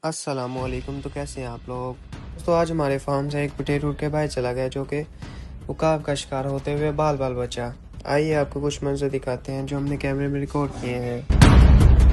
अस्सलामुअलैकुम। तो कैसे हैं आप लोग। तो आज हमारे फार्म से एक पटेटो के भाई चला गया जो कि उकाब का शिकार होते हुए बाल बाल बचा। आइए आपको कुछ मंजर दिखाते हैं जो हमने कैमरे में रिकॉर्ड किए हैं।